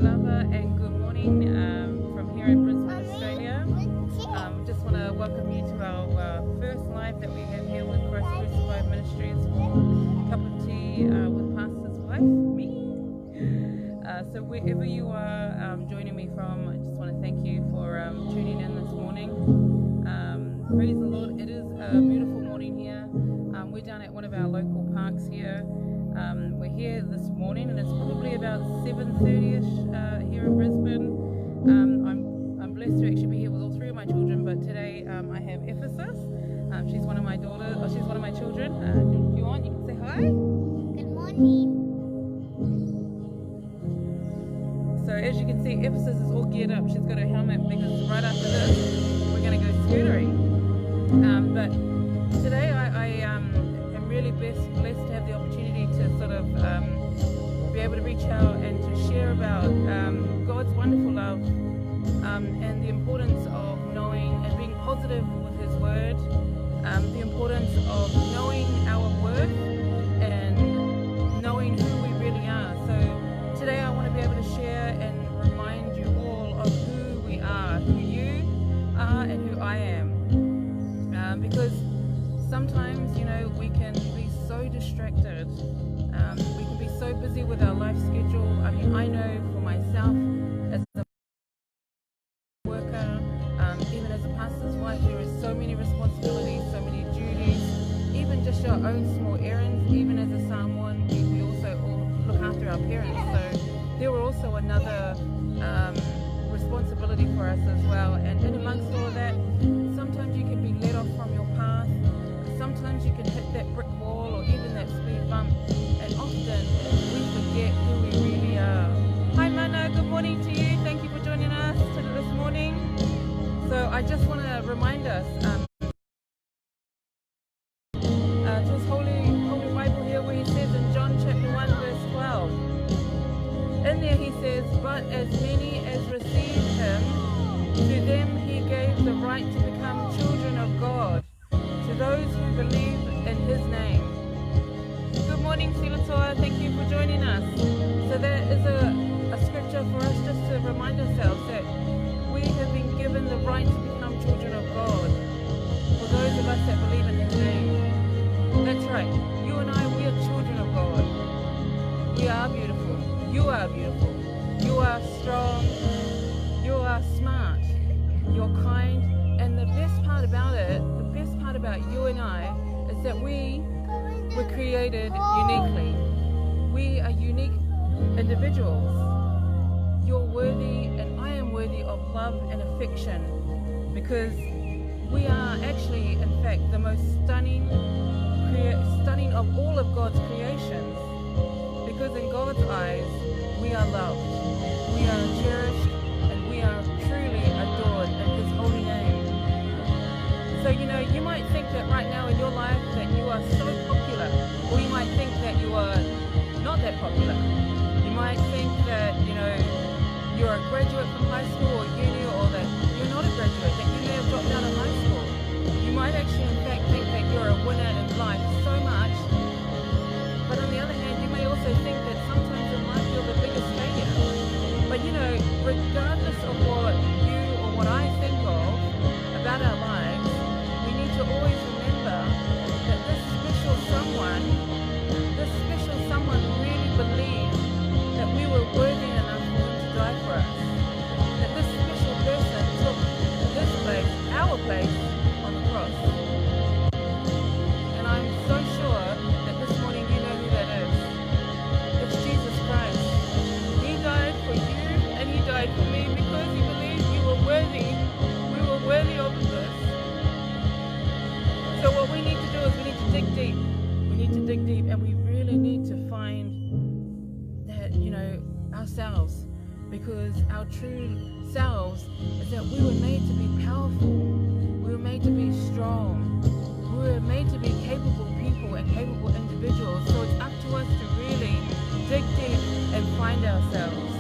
Lava, and good morning from here in Brisbane-Australia. Just want to welcome you to our first live that we have here with Christ Ministries for Cup of Tea with Pastor's wife, me. So wherever you are joining me from, I just want to thank you for tuning in this morning. Praise the Lord. It is a beautiful morning here. We're down at one of our local parks here. We're here this morning and it's probably about 7:30ish here in Brisbane. I'm blessed to actually be here with all three of my children, but today I have Ephesus. She's one of my daughters, or she's one of my children. If you want, you can say hi. Good morning. So as you can see, Ephesus is all geared up. She's got her helmet because right after this we're going to go scootering. But today I am really blessed to have the opportunity to sort of be able to reach out and to share about God's wonderful love and the importance of knowing and being positive with His Word, the importance of knowing our worth and knowing who we really are. So today I want to be able to share and remind you all of who we are, who you are and who I am. Because sometimes, you know, we can be so distracted. We can be so busy with our life schedule. I mean, I know for myself as a worker, even as a pastor's wife, there is so many responsibilities, so many duties, even just your own small errands. Even as a Samoan, we also all look after our parents. So there were also another responsibility for us as well. And amongst all of that, sometimes you can be led off from your path. Sometimes you can hit that brick wall or even that speed bump, and often we forget who we really are. Hi Mana, good morning to you. Thank you for joining us this morning. So I just want to remind us to His Holy Bible here, where He says in John chapter 1 verse 12. In there He says, "But as many as received Him, to them He gave the right to become children of God, to those who believe in His name." Good morning, Silatoa. Thank you for joining us. So that is a scripture for us just to remind ourselves that we have been given the right to become children of God, for those of us that believe in His name. That's right. You and I, we are children of God. We are beautiful. You are beautiful. You are strong. You are smart. You're kind. And the best part about it, the best part about you and I, is that we were created uniquely. We are unique individuals. You're worthy and I am worthy of love and affection, because we are actually, in fact, the most stunning of all of God's creations. Because in God's eyes, we are loved, we are cherished, and we are truly adored in His holy name. So, you know, you might think that right now in your life that you are so popular, or you might think that you are not that popular. You might think that, you know, you're a graduate from high school or uni, or that you're not a graduate, that you may have dropped out of high school. You might actually in fact think that you're a winner in life so much, but on the other hand, you may also think that sometimes in life you're the biggest failure. But you know, regardless of what you or what I think of about our lives, we need to always remember that this special someone really believed that we were worthy enough for Him to die for us. That this special person took this place, our place, on the cross. And I'm so sure that this morning you know who that is. It's Jesus Christ. He died for you and He died for me because He believed you were worthy. We were worthy of this. So what we need to do is we need to dig deep. We need to dig deep, and we really need to find that, you know, ourselves, because our true selves is that we were made to be powerful. We were made to be strong. We were made to be capable people and capable individuals. So it's up to us to really dig deep and find ourselves.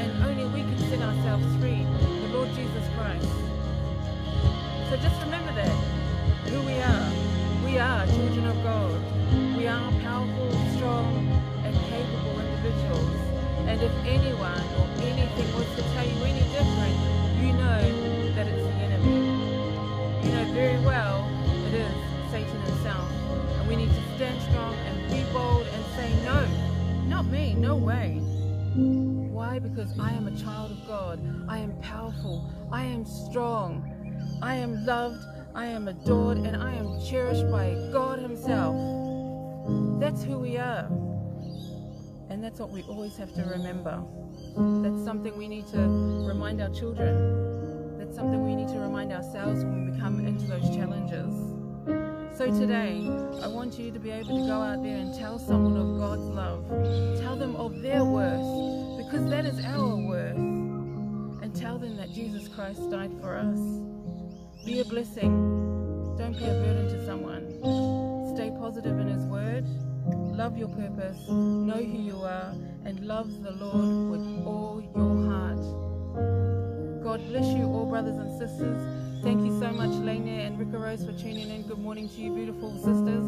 And only we can set ourselves free, the Lord Jesus Christ. So just remember that, who we are. We are children of God. We are powerful, strong, and capable individuals. And if anyone or anything was to tell you any different, you know that it's the enemy. You know very well it is Satan himself. And we need to stand strong and be bold and say, no, not me, no way. Why? Because I am a child of God. I am powerful. I am strong. I am loved. I am adored. And I am cherished by God himself. That's who we are. And that's what we always have to remember. That's something we need to remind our children. That's something we need to remind ourselves when we come into those challenges. So today, I want you to be able to go out there and tell someone of God's love. Tell them of their worth, because that is our worth. And tell them that Jesus Christ died for us. Be a blessing. Don't be a burden to someone. Stay positive in his word. Love your purpose. Know who you are. And love the Lord with all your heart. God bless you all, brothers and sisters. Thank you so much, Lainey and Rika Rose, for tuning in. Good morning to you, beautiful sisters.